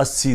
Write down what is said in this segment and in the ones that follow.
80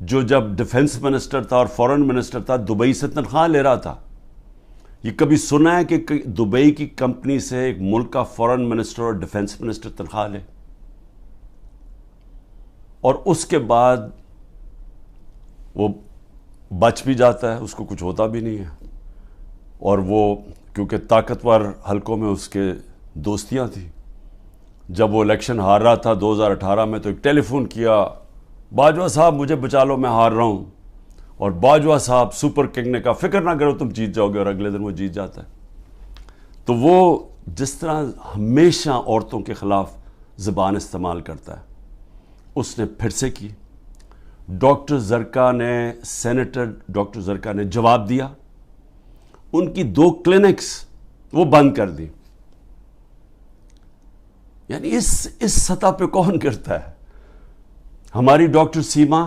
جو جب defence minister تھا اور فورن منسٹر تھا دبئی سے تنخواہ لے رہا تھا. یہ کبھی سنا ہے کہ دبئی کی کمپنی سے ایک ملک کا فورن منسٹر اور ڈیفنس منسٹر تنخواہ لے؟ اور اس کے بعد وہ بچ بھی جاتا ہے, اس کو کچھ ہوتا بھی نہیں ہے. اور وہ کیونکہ طاقتور حلقوں میں اس کے دوستیاں تھیں, جب وہ الیکشن ہار رہا تھا 2018 میں تو ایک ٹیلی فون کیا, باجوہ صاحب مجھے بچا لو میں ہار رہا ہوں. اور باجوہ صاحب سپر کنگ نے کہا فکر نہ کرو تم جیت جاؤ گے, اور اگلے دن وہ جیت جاتا ہے. تو وہ جس طرح ہمیشہ عورتوں کے خلاف زبان استعمال کرتا ہے, اس نے پھر سے کی. ڈاکٹر زرکا نے, سینیٹر ڈاکٹر زرکا نے جواب دیا, ان کی 2 کلینکس وہ بند کر دی. یعنی اس سطح پہ کون کرتا ہے؟ ہماری ڈاکٹر سیما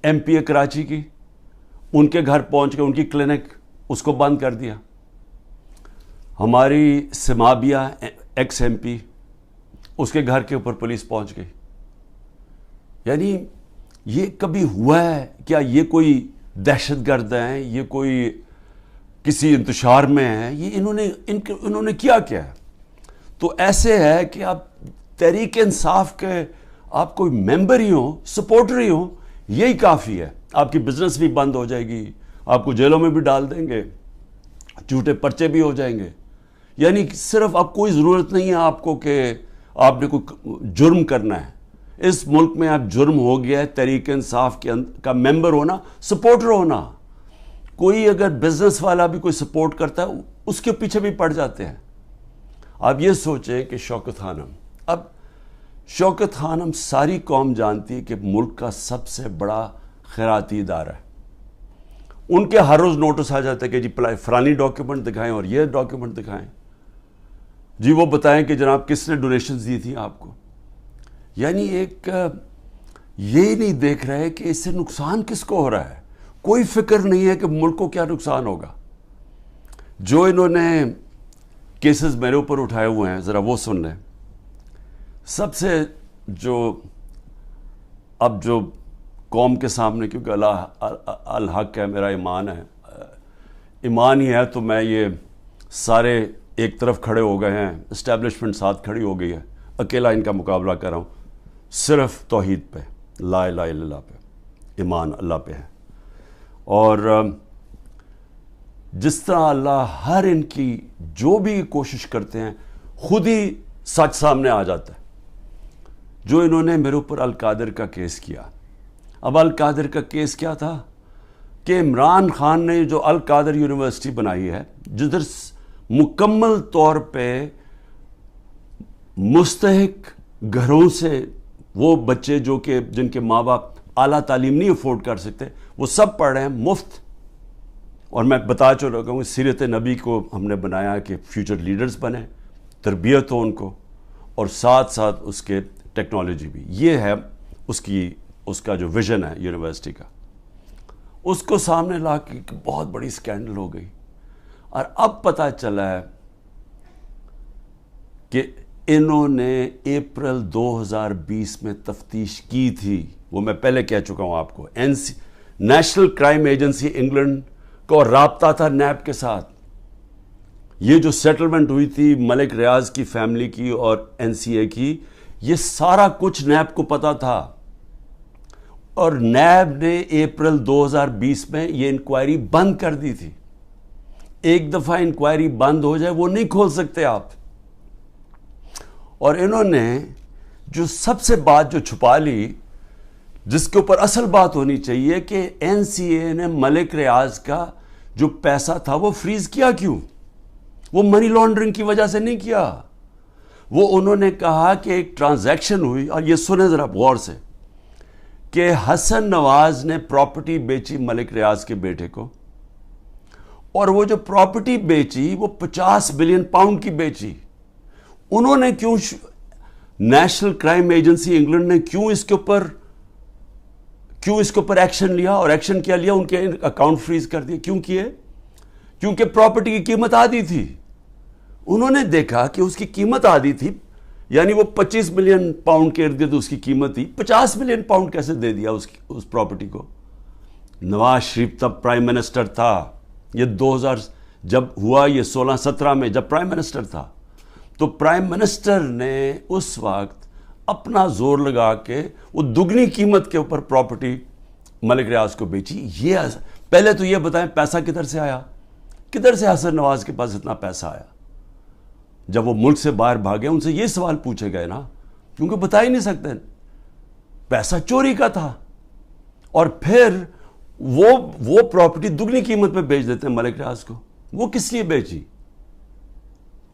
ایم پی اے کراچی کی, ان کے گھر پہنچ کے ان کی کلینک اس کو بند کر دیا. ہماری سمابیہ ایکس ایم پی, اس کے گھر کے اوپر پولیس پہنچ گئی. یعنی یہ کبھی ہوا ہے کیا؟ یہ کوئی دہشت گرد ہیں, یہ کوئی کسی انتشار میں ہیں, یہ انہوں نے کیا ہے؟ تو ایسے ہے کہ آپ تحریک انصاف کے آپ کوئی ممبر ہی ہوں, سپورٹر ہی ہوں, یہی کافی ہے. آپ کی بزنس بھی بند ہو جائے گی, آپ کو جیلوں میں بھی ڈال دیں گے, جھوٹے پرچے بھی ہو جائیں گے. یعنی صرف اب کوئی ضرورت نہیں ہے آپ کو کہ آپ نے کوئی جرم کرنا ہے. اس ملک میں اب جرم ہو گیا ہے تحریک انصاف کا ممبر ہونا, سپورٹر ہونا. کوئی اگر بزنس والا بھی کوئی سپورٹ کرتا ہے اس کے پیچھے بھی پڑ جاتے ہیں. آپ یہ سوچیں کہ شوکت خانم, اب شوکت خانم ساری قوم جانتی ہے کہ ملک کا سب سے بڑا خیراتی ادارہ ہے. ان کے ہر روز نوٹس آ جاتا ہے کہ جی فلانی ڈاکیومنٹ دکھائیں اور یہ ڈاکیومنٹ دکھائیں, جی وہ بتائیں کہ جناب کس نے ڈونیشنز دی تھیں آپ کو. یعنی ایک یہ نہیں دیکھ رہے کہ اس سے نقصان کس کو ہو رہا ہے. کوئی فکر نہیں ہے کہ ملک کو کیا نقصان ہوگا. جو انہوں نے کیسز میرے اوپر اٹھائے ہوئے ہیں ذرا وہ سن لیں. سب سے اب جو قوم کے سامنے, کیونکہ اللہ الحق ہے, میرا ایمان ہے, ایمان ہی ہے, تو میں یہ سارے ایک طرف کھڑے ہو گئے ہیں, اسٹیبلشمنٹ ساتھ کھڑی ہو گئی ہے, اکیلا ان کا مقابلہ کر رہا ہوں. صرف توحید پہ, لا الہ الا اللہ پہ, ایمان اللہ پہ ہے. اور جس طرح اللہ ہر ان کی جو بھی کوشش کرتے ہیں خود ہی سچ سامنے آ جاتا ہے. جو انہوں نے میرے اوپر القادر کا کیس کیا, اب القادر کا کیس کیا تھا کہ عمران خان نے جو القادر یونیورسٹی بنائی ہے, جدھر مکمل طور پہ مستحق گھروں سے وہ بچے جو کہ جن کے ماں باپ اعلیٰ تعلیم نہیں افورڈ کر سکتے, وہ سب پڑھ رہے ہیں مفت. اور میں بتا چکا ہوں سیرت نبی کو ہم نے بنایا کہ فیوچر لیڈرز بنیں, تربیت ہو ان کو, اور ساتھ ساتھ اس کے ٹیکنالوجی بھی. یہ ہے اس کا جو ویژن ہے یونیورسٹی کا. اس کو سامنے لا کے بہت بڑی سکینڈل ہو گئی. اور اب پتہ چلا ہے کہ انہوں نے اپریل 2020 میں تفتیش کی تھی. وہ میں پہلے کہہ چکا ہوں آپ کو, نیشنل کرائم ایجنسی انگلینڈ کو رابطہ تھا نیب کے ساتھ. یہ جو سیٹلمنٹ ہوئی تھی ملک ریاض کی فیملی کی اور این سی اے کی, یہ سارا کچھ نیب کو پتا تھا. اور نیب نے اپریل 2020 میں یہ انکوائری بند کر دی تھی. ایک دفعہ انکوائری بند ہو جائے وہ نہیں کھول سکتے آپ. اور انہوں نے جو سب سے بات جو چھپا لی, جس کے اوپر اصل بات ہونی چاہیے, کہ این سی اے نے ملک ریاض کا جو پیسہ تھا وہ فریز کیا کیوں؟ وہ منی لانڈرنگ کی وجہ سے نہیں کیا. وہ انہوں نے کہا کہ ایک ٹرانزیکشن ہوئی, اور یہ سنیں ذرا غور سے, کہ حسن نواز نے پراپرٹی بیچی ملک ریاض کے بیٹے کو, اور وہ جو پراپرٹی بیچی وہ 50 بلین پاؤنڈ کی بیچی. انہوں نے کیوں, نیشنل کرائم ایجنسی انگلینڈ نے کیوں اس کے اوپر ایکشن لیا, اور ایکشن کیا لیا؟ ان کے اکاؤنٹ فریز کر دیے. کیوں کیے؟ کیونکہ پراپرٹی کی قیمت آدھی تھی. انہوں نے دیکھا کہ اس کی قیمت آدھی تھی, یعنی وہ 25 ملین پاؤنڈ کے ارد گرد اس کی قیمت تھی, 50 ملین پاؤنڈ کیسے دے دیا اس پراپرٹی کو؟ نواز شریف تب پرائم منسٹر تھا. یہ 2000 جب ہوا، یہ 16-17 میں جب پرائم منسٹر تھا، تو پرائم منسٹر نے اس وقت اپنا زور لگا کے وہ دگنی قیمت کے اوپر پراپرٹی ملک ریاض کو بیچی. یہ پہلے تو یہ بتائیں پیسہ کدھر سے آیا؟ کدھر سے حسن نواز کے پاس اتنا پیسہ آیا؟ جب وہ ملک سے باہر بھاگے ان سے یہ سوال پوچھے گئے نا، کیونکہ بتا ہی نہیں سکتے. پیسہ چوری کا تھا، اور پھر وہ پراپرٹی دگنی قیمت پہ بیچ دیتے ہیں ملک ریاض کو. وہ کس لیے بیچی؟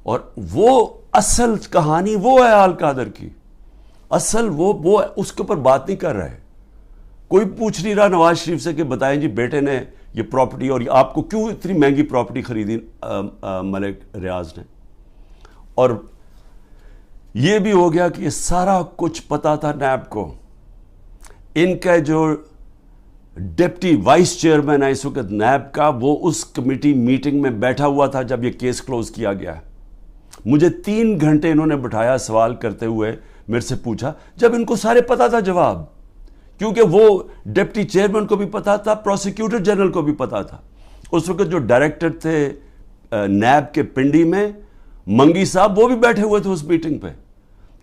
اور وہ اصل کہانی وہ ہے آل قادر کی. اصل وہ اس کے اوپر بات نہیں کر رہے. کوئی پوچھ نہیں رہا نواز شریف سے کہ بتائیں جی بیٹے نے یہ پراپرٹی اور آپ کو کیوں اتنی مہنگی پراپرٹی خریدی ملک ریاض نے. اور یہ بھی ہو گیا کہ یہ سارا کچھ پتا تھا نیب کو. ان کا جو ڈپٹی وائس چیئرمین ہے اس وقت نیب کا، وہ اس کمیٹی میٹنگ میں بیٹھا ہوا تھا جب یہ کیس کلوز کیا گیا. مجھے 3 گھنٹے انہوں نے بٹھایا سوال کرتے ہوئے، میرے سے پوچھا جب ان کو سارے پتا تھا جواب، کیونکہ وہ ڈپٹی چیئرمین کو بھی پتا تھا، پروسیکیوٹر جنرل کو بھی پتا تھا. اس وقت جو ڈائریکٹر تھے نیب کے پنڈی میں، منگی صاحب، وہ بھی بیٹھے ہوئے تھے اس میٹنگ پہ.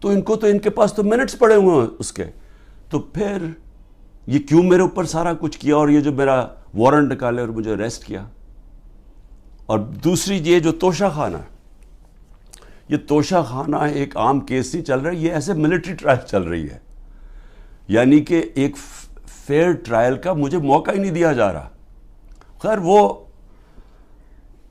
تو ان کے پاس تو منٹس پڑے ہوئے ہیں اس کے. تو پھر یہ کیوں میرے اوپر سارا کچھ کیا، اور یہ جو میرا وارنٹ نکالے اور مجھے اریسٹ کیا. اور دوسری یہ جو توشہ خانہ، یہ توشہ خانہ ایک عام کیس نہیں چل رہا، یہ ایسے ملٹری ٹرائل چل رہی ہے. یعنی کہ ایک فیئر ٹرائل کا مجھے موقع ہی نہیں دیا جا رہا. خیر وہ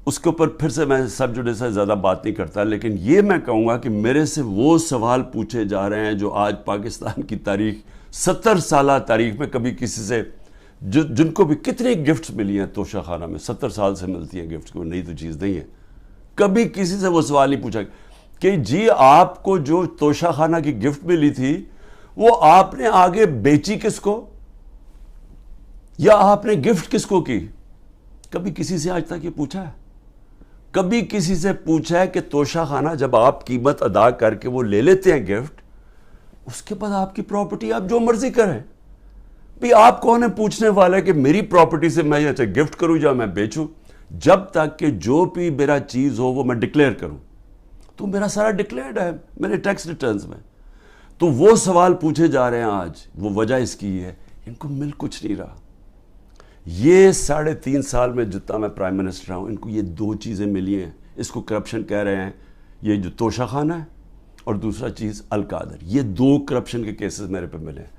اس کے اوپر پھر سے میں سب جوڈے سے زیادہ بات نہیں کرتا، لیکن یہ میں کہوں گا کہ میرے سے وہ سوال پوچھے جا رہے ہیں جو آج پاکستان کی تاریخ، 70 سالہ تاریخ میں کبھی کسی سے، جن کو بھی کتنی گفٹس ملی ہیں توشہ خانہ میں، 70 سال سے ملتی ہیں گفٹس، کوئی نئی تو چیز نہیں ہے. کبھی کسی سے وہ سوال نہیں پوچھا کہ جی آپ کو جو توشہ خانہ کی گفٹ ملی تھی وہ آپ نے آگے بیچی کس کو، یا آپ نے گفٹ کس کو کی. کبھی کسی سے آج تک یہ پوچھا ہے؟ کبھی کسی سے پوچھا ہے کہ توشہ خانہ جب آپ قیمت ادا کر کے وہ لے لیتے ہیں گفٹ، اس کے بعد آپ کی پراپرٹی آپ جو مرضی کریں؟ بھی آپ کون ہے پوچھنے والا ہے کہ میری پراپرٹی سے میں یہ گفٹ کروں یا میں بیچوں؟ جب تک کہ جو بھی میرا چیز ہو وہ میں ڈکلیئر کروں. تو میرا سارا ڈکلیئرڈ ہے میرے ٹیکس ریٹرنز میں. تو وہ سوال پوچھے جا رہے ہیں آج. وہ وجہ اس کی ہے ان کو مل کچھ نہیں رہا. یہ 3.5 سال میں جتنا میں پرائم منسٹر رہا ہوں، ان کو یہ 2 چیزیں ملی ہیں. اس کو کرپشن کہہ رہے ہیں، یہ جو توشہ خانہ ہے، اور دوسرا چیز القادر. یہ 2 کرپشن کے کیسز میرے پہ ملے ہیں.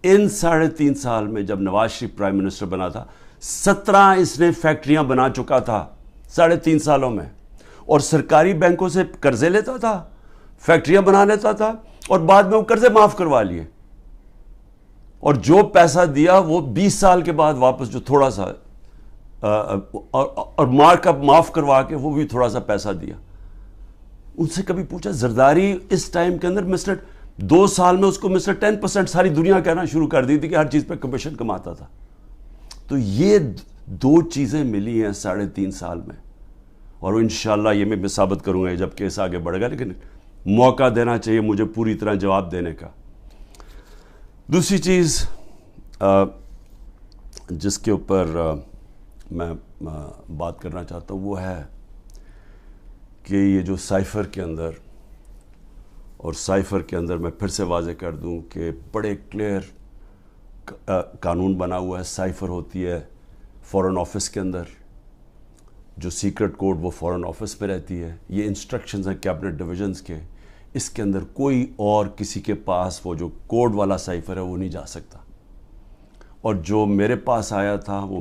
ان 3.5 سال میں جب نواز شریف پرائم منسٹر بنا تھا، 17 اس نے فیکٹریاں بنا چکا تھا 3.5 سالوں میں، اور سرکاری بینکوں سے قرضے لیتا تھا، فیکٹریاں بنا لیتا تھا، اور بعد میں وہ قرضے معاف کروا لیے. اور جو پیسہ دیا وہ 20 سال کے بعد واپس، جو تھوڑا سا اور مارک اپ معاف کروا کے وہ بھی تھوڑا سا پیسہ دیا. ان سے کبھی پوچھا زرداری اس ٹائم کے اندر 2 سال میں اس کو 10% ساری دنیا کہنا شروع کر دی تھی کہ ہر چیز پہ کمیشن کماتا تھا. تو یہ 2 چیزیں ملی ہیں 3.5 سال میں، اور انشاءاللہ یہ میں ثابت کروں گا جب کیس آگے بڑھے گا. لیکن موقع دینا چاہیے مجھے پوری طرح جواب دینے کا. دوسری چیز جس کے اوپر میں بات کرنا چاہتا ہوں وہ ہے کہ یہ جو سائفر کے اندر، اور سائفر کے اندر میں پھر سے واضح کر دوں کہ بڑے کلیئر قانون بنا ہوا ہے. سائفر ہوتی ہے فورن آفس کے اندر، جو سیکرٹ کوڈ وہ فورن آفس میں رہتی ہے. یہ انسٹرکشنز ہیں کیبنٹ ڈویژنز کے. اس کے اندر کوئی اور کسی کے پاس وہ جو کوڈ والا سائفر ہے وہ نہیں جا سکتا. اور جو میرے پاس آیا تھا وہ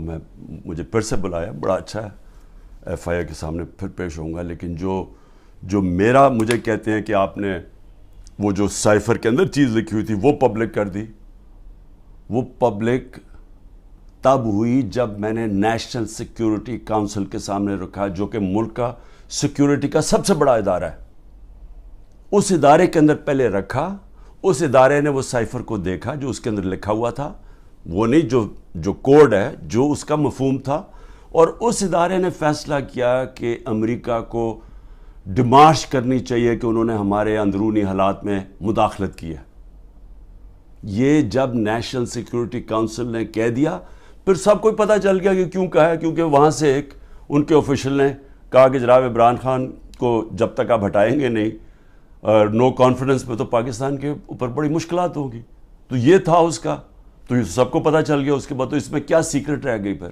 مجھے پھر سے بلایا، بڑا اچھا ہے، ایف آئی اے کے سامنے پھر پیش ہوں گا. لیکن جو میرا مجھے کہتے ہیں کہ آپ نے وہ جو سائفر کے اندر چیز لکھی ہوئی تھی وہ پبلک کر دی. وہ پبلک تب ہوئی جب میں نے نیشنل سیکیورٹی کونسل کے سامنے رکھا، جو کہ ملک کا سیکیورٹی کا سب سے بڑا ادارہ ہے. اس ادارے کے اندر پہلے رکھا. اس ادارے نے وہ سائفر کو دیکھا جو اس کے اندر لکھا ہوا تھا، وہ نہیں جو کوڈ ہے، جو اس کا مفہوم تھا. اور اس ادارے نے فیصلہ کیا کہ امریکہ کو ڈیمارش کرنی چاہیے کہ انہوں نے ہمارے اندرونی حالات میں مداخلت کی ہے. یہ جب نیشنل سیکیورٹی کونسل نے کہہ دیا پھر سب کو پتہ چل گیا کہ کیوں کہا ہے، کیونکہ وہاں سے ایک ان کے آفیشل نے کہا کہ جناب عمران خان کو جب تک آپ ہٹائیں گے نہیں نو کانفیڈنس میں، تو پاکستان کے اوپر بڑی مشکلات ہوں گی. تو یہ تھا اس کا، تو یہ سب کو پتہ چل گیا. اس کے بعد تو اس میں کیا سیکرٹ رہ گئی، پھر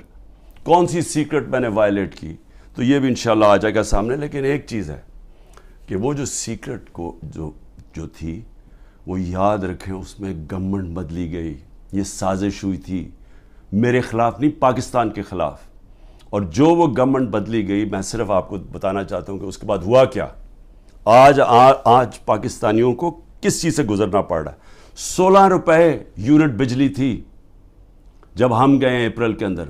کون سی سیکرٹ میں نے وائلیٹ کی، تو یہ بھی انشاءاللہ آ جائے گا سامنے. لیکن ایک چیز ہے کہ وہ جو سیکرٹ کو جو تھی وہ یاد رکھیں، اس میں گورنمنٹ بدلی گئی. یہ سازش ہوئی تھی میرے خلاف نہیں، پاکستان کے خلاف. اور جو وہ گورنمنٹ بدلی گئی، میں صرف آپ کو بتانا چاہتا ہوں کہ اس کے بعد ہوا کیا. آج پاکستانیوں کو کس چیز سے گزرنا پڑ رہا ہے. 16 روپے یونٹ بجلی تھی جب ہم گئے ہیں اپریل کے اندر،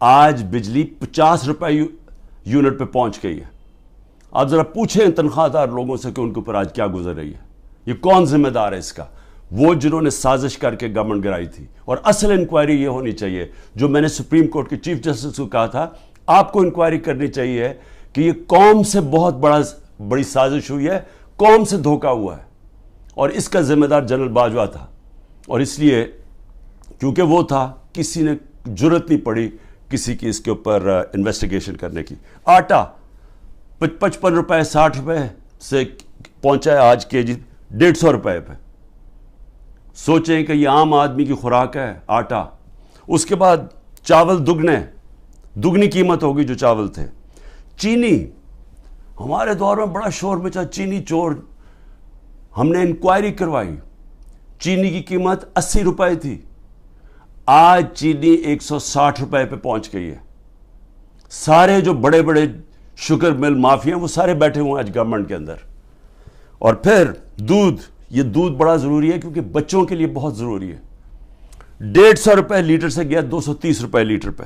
آج بجلی 50 روپے یونٹ پہ پہنچ گئی ہے. آپ ذرا پوچھیں تنخواہ دار لوگوں سے کہ ان کے اوپر آج کیا گزر رہی ہے. یہ کون ذمہ دار ہے اس کا؟ وہ جنہوں نے سازش کر کے گورنمنٹ گرائی تھی. اور اصل انکوائری یہ ہونی چاہیے جو میں نے سپریم کورٹ کے چیف جسٹس کو کہا تھا، آپ کو انکوائری کرنی چاہیے کہ یہ قوم سے بہت بڑی سازش ہوئی ہے، قوم سے دھوکہ ہوا ہے، اور اس کا ذمہ دار جنرل باجوہ تھا. اور اس لیے کیونکہ وہ تھا، کسی نے جرت نہیں پڑی کسی کی اس کے اوپر انویسٹیگیشن کرنے کی. آٹا 55 روپے 60 روپے سے پہنچا ہے آج کے جی 150 روپے پہ. سوچیں کہ یہ عام آدمی کی خوراک ہے آٹا. اس کے بعد چاول دگنی قیمت ہوگی جو چاول تھے. چینی، ہمارے دور میں بڑا شور مچا چینی چور. ہم نے انکوائری کروائی، چینی کی قیمت 80 روپے تھی، آج چینی 160 روپے پہ پہنچ گئی ہے. سارے جو بڑے بڑے شوگر مل مافیا وہ سارے بیٹھے ہوئے ہیں آج گورنمنٹ کے اندر. اور پھر یہ دودھ بڑا ضروری ہے کیونکہ بچوں کے لیے بہت ضروری ہے. 150 روپے لیٹر سے گیا 230 روپے لیٹر پہ.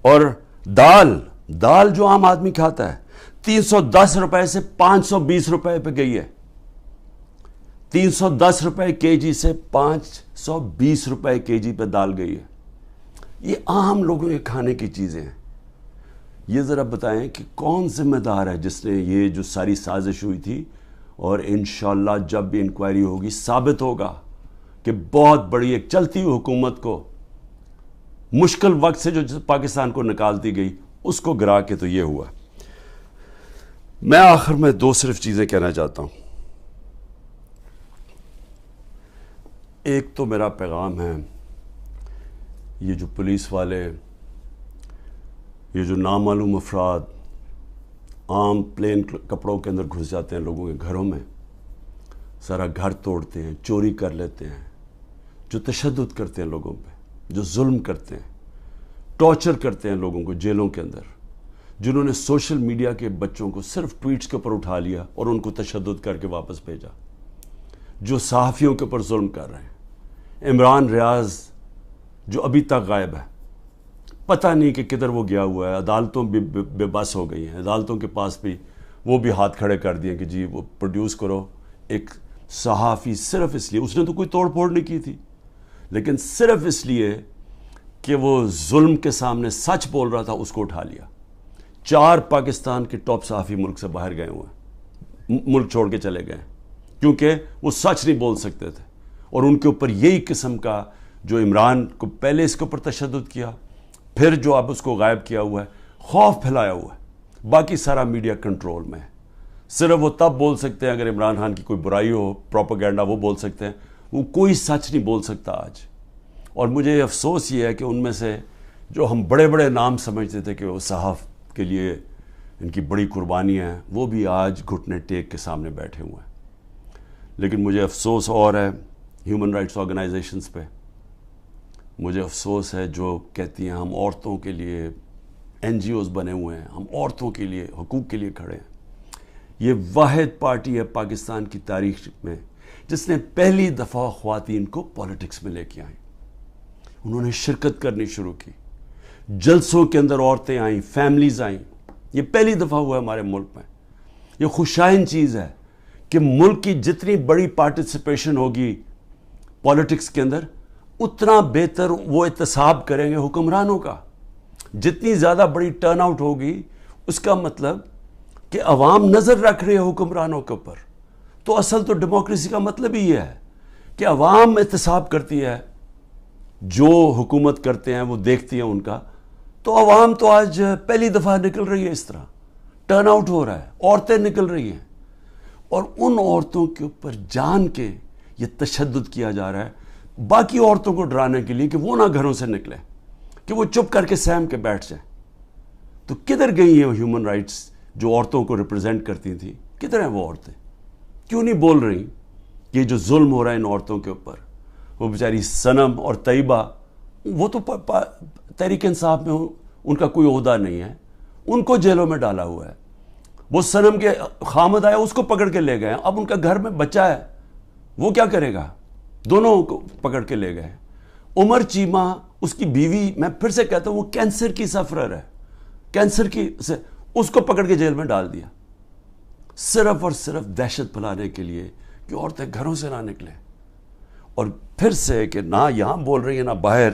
اور دال جو عام آدمی کھاتا ہے 310 روپے سے 520 روپے پہ گئی ہے. 310 روپے کے جی سے 520 روپے کے جی پہ دال گئی ہے. یہ عام لوگوں کے کھانے کی چیزیں ہیں. یہ ذرا بتائیں کہ کون ذمہ دار ہے جس نے یہ جو ساری سازش ہوئی تھی. اور انشاءاللہ جب بھی انکوائری ہوگی ثابت ہوگا کہ بہت بڑی ایک چلتی ہوئی حکومت کو مشکل وقت سے جو پاکستان کو نکالتی گئی اس کو گرا کے تو یہ ہوا. میں آخر میں 2 صرف چیزیں کہنا چاہتا ہوں. ایک تو میرا پیغام ہے، یہ جو پولیس والے، یہ جو نامعلوم افراد عام پلین کپڑوں کے اندر گھس جاتے ہیں لوگوں کے گھروں میں، سارا گھر توڑتے ہیں، چوری کر لیتے ہیں، جو تشدد کرتے ہیں لوگوں پہ، جو ظلم کرتے ہیں، ٹارچر کرتے ہیں لوگوں کو جیلوں کے اندر، جنہوں نے سوشل میڈیا کے بچوں کو صرف ٹویٹس کے اوپر اٹھا لیا اور ان کو تشدد کر کے واپس بھیجا، جو صحافیوں کے اوپر ظلم کر رہے ہیں. عمران ریاض جو ابھی تک غائب ہے، پتہ نہیں کہ کدھر وہ گیا ہوا ہے. عدالتوں بھی بے بس ہو گئی ہیں، عدالتوں کے پاس بھی وہ بھی ہاتھ کھڑے کر دیے کہ جی وہ پروڈیوس کرو. ایک صحافی صرف اس لیے، اس نے تو کوئی توڑ پھوڑ نہیں کی تھی، لیکن صرف اس لیے کہ وہ ظلم کے سامنے سچ بول رہا تھا، اس کو اٹھا لیا. 4 پاکستان کے ٹاپ صحافی ملک سے باہر گئے ہوئے ہیں، ملک چھوڑ کے چلے گئے کیونکہ وہ سچ نہیں بول سکتے تھے. اور ان کے اوپر یہی قسم کا جو عمران کو پہلے اس کے اوپر تشدد کیا، پھر جو اب اس کو غائب کیا ہوا ہے، خوف پھیلایا ہوا ہے. باقی سارا میڈیا کنٹرول میں ہے. صرف وہ تب بول سکتے ہیں اگر عمران خان کی کوئی برائی ہو، پروپیگنڈا، وہ بول سکتے ہیں. وہ کوئی سچ نہیں بول سکتا آج. اور مجھے افسوس یہ ہے کہ ان میں سے جو ہم بڑے بڑے نام سمجھتے تھے کہ وہ صحاف کے لیے ان کی بڑی قربانی ہیں، وہ بھی آج گھٹنے ٹیک کے سامنے بیٹھے ہوئے ہیں. لیکن مجھے افسوس اور ہے ہیومن رائٹس آرگنائزیشنز پہ. مجھے افسوس ہے جو کہتی ہیں ہم عورتوں کے لیے NGOs بنے ہوئے ہیں، ہم عورتوں کے لیے حقوق کے لیے کھڑے ہیں. یہ واحد پارٹی ہے پاکستان کی تاریخ میں جس نے پہلی دفعہ خواتین کو پولیٹکس میں لے کے آئیں. انہوں نے شرکت کرنی شروع کی، جلسوں کے اندر عورتیں آئیں، فیملیز آئیں. یہ پہلی دفعہ ہوا ہے ہمارے ملک میں. یہ خوشائن چیز ہے کہ ملک کی جتنی بڑی پارٹیسپیشن ہوگی پولیٹکس کے اندر، اتنا بہتر وہ احتساب کریں گے حکمرانوں کا. جتنی زیادہ بڑی ٹرن آؤٹ ہوگی اس کا مطلب کہ عوام نظر رکھ رہے ہیں حکمرانوں کے اوپر. تو اصل تو ڈیموکریسی کا مطلب ہی یہ ہے کہ عوام احتساب کرتی ہے جو حکومت کرتے ہیں وہ دیکھتی ہیں ان کا. تو عوام تو آج پہلی دفعہ نکل رہی ہے, اس طرح ٹرن آؤٹ ہو رہا ہے, عورتیں نکل رہی ہیں, اور ان عورتوں کے اوپر جان کے یہ تشدد کیا جا رہا ہے باقی عورتوں کو ڈرانے کے لیے کہ وہ نہ گھروں سے نکلیں, کہ وہ چپ کر کے سہم کے بیٹھ جائیں. تو کدھر گئی ہیں ہیومن رائٹس جو عورتوں کو ریپرزینٹ کرتی تھیں؟ کدھر ہیں وہ عورتیں؟ کیوں نہیں بول رہی کہ جو ظلم ہو رہا ہے ان عورتوں کے اوپر؟ وہ بیچاری صنم اور طیبہ, وہ تو تحریک انصاف میں ان کا کوئی عہدہ نہیں ہے, ان کو جیلوں میں ڈالا ہوا ہے. وہ صنم کے خامد آیا, اس کو پکڑ کے لے گئے. اب ان کا گھر میں بچہ ہے, وہ کیا کرے گا؟ دونوں کو پکڑ کے لے گئے. عمر چیمہ اس کی بیوی, میں پھر سے کہتا ہوں, وہ کینسر کی سفرر ہے, کینسر کی سے اس کو پکڑ کے جیل میں ڈال دیا, صرف اور صرف دہشت پھیلانے کے لیے کہ عورتیں گھروں سے نہ نکلیں. اور پھر سے کہ نہ یہاں بول رہی ہیں نہ باہر.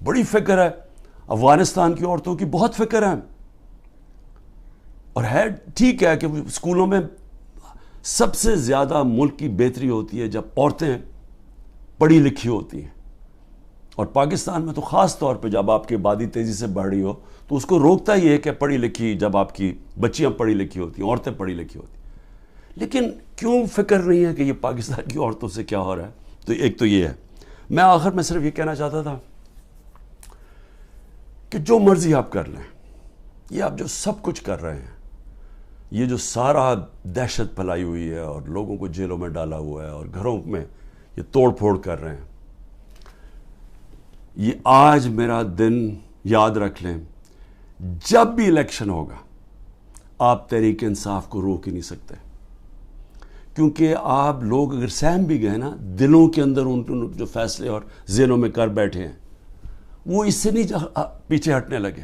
بڑی فکر ہے افغانستان کی عورتوں کی, بہت فکر ہے. اور ہے ٹھیک ہے کہ اسکولوں میں سب سے زیادہ ملک کی بہتری ہوتی ہے جب عورتیں پڑھی لکھی ہوتی ہیں, اور پاکستان میں تو خاص طور پہ جب آپ کی آبادی تیزی سے بڑھ رہی ہو تو اس کو روکتا ہی ہے کہ پڑھی لکھی, جب آپ کی بچیاں پڑھی لکھی ہوتی ہیں, عورتیں پڑھی لکھی ہوتی ہیں. لیکن کیوں فکر نہیں ہے کہ یہ پاکستان کی عورتوں سے کیا ہو رہا ہے؟ تو ایک تو یہ ہے. میں آخر میں صرف یہ کہنا چاہتا تھا کہ جو مرضی آپ کر لیں, یہ آپ جو سب کچھ کر رہے ہیں, یہ جو سارا دہشت پھیلائی ہوئی ہے اور لوگوں کو جیلوں میں ڈالا ہوا ہے اور گھروں میں یہ توڑ پھوڑ کر رہے ہیں, یہ آج میرا دن یاد رکھ لیں, جب بھی الیکشن ہوگا آپ تحریک انصاف کو روک ہی نہیں سکتے. کیونکہ آپ لوگ اگر سہم بھی گئے نا, دلوں کے اندر ان جو فیصلے اور ذہنوں میں کر بیٹھے ہیں وہ اس سے نہیں پیچھے ہٹنے لگے.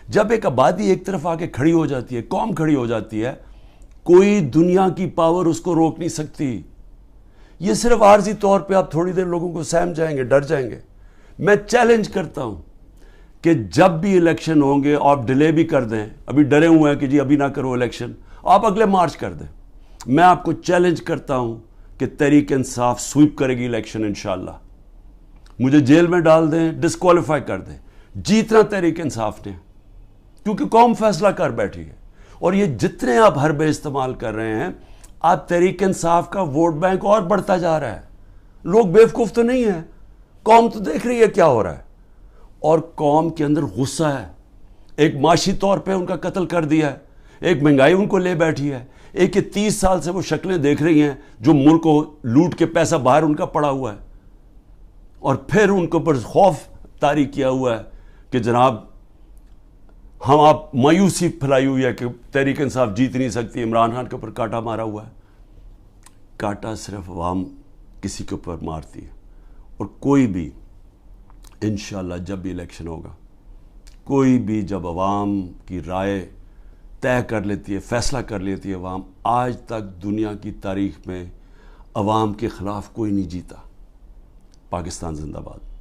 جب ایک آبادی ایک طرف آ کے کھڑی ہو جاتی ہے, قوم کھڑی ہو جاتی ہے, کوئی دنیا کی پاور اس کو روک نہیں سکتی. یہ صرف عارضی طور پہ آپ تھوڑی دیر لوگوں کو سہم جائیں گے, ڈر جائیں گے. میں چیلنج کرتا ہوں کہ جب بھی الیکشن ہوں گے آپ ڈیلے بھی کر دیں, ابھی ڈرے ہوئے ہیں کہ جی ابھی نہ کرو الیکشن, آپ اگلے مارچ کر دیں. میں آپ کو چیلنج کرتا ہوں کہ تحریک انصاف سویپ کرے گی الیکشن انشاءاللہ. مجھے جیل میں ڈال دیں, ڈسکوالیفائی کر دیں, جیتنا تحریک انصاف نے, کیونکہ قوم فیصلہ کر بیٹھی ہے. اور یہ جتنے آپ حربے استعمال کر رہے ہیں, آپ تحریک انصاف کا ووٹ بینک اور بڑھتا جا رہا ہے. لوگ بیوقوف تو نہیں ہیں, قوم تو دیکھ رہی ہے کیا ہو رہا ہے, اور قوم کے اندر غصہ ہے. ایک معاشی طور پہ ان کا قتل کر دیا ہے, ایک مہنگائی ان کو لے بیٹھی ہے, ایک 30 سال سے وہ شکلیں دیکھ رہی ہیں جو ملک کو لوٹ کے پیسہ باہر ان کا پڑا ہوا ہے, اور پھر ان کے اوپر خوف طاری کیا ہوا ہے کہ جناب ہم آپ مایوسی پھیلائی ہوئی ہے کہ تحریک انصاف جیت نہیں سکتی. عمران خان کے اوپر کانٹا مارا ہوا ہے. کانٹا صرف عوام کسی کے اوپر مارتی ہے, اور کوئی بھی انشاءاللہ جب بھی الیکشن ہوگا, کوئی بھی جب عوام کی رائے طے کر لیتی ہے, فیصلہ کر لیتی ہے عوام, آج تک دنیا کی تاریخ میں عوام کے خلاف کوئی نہیں جیتا. پاکستان زندہ باد.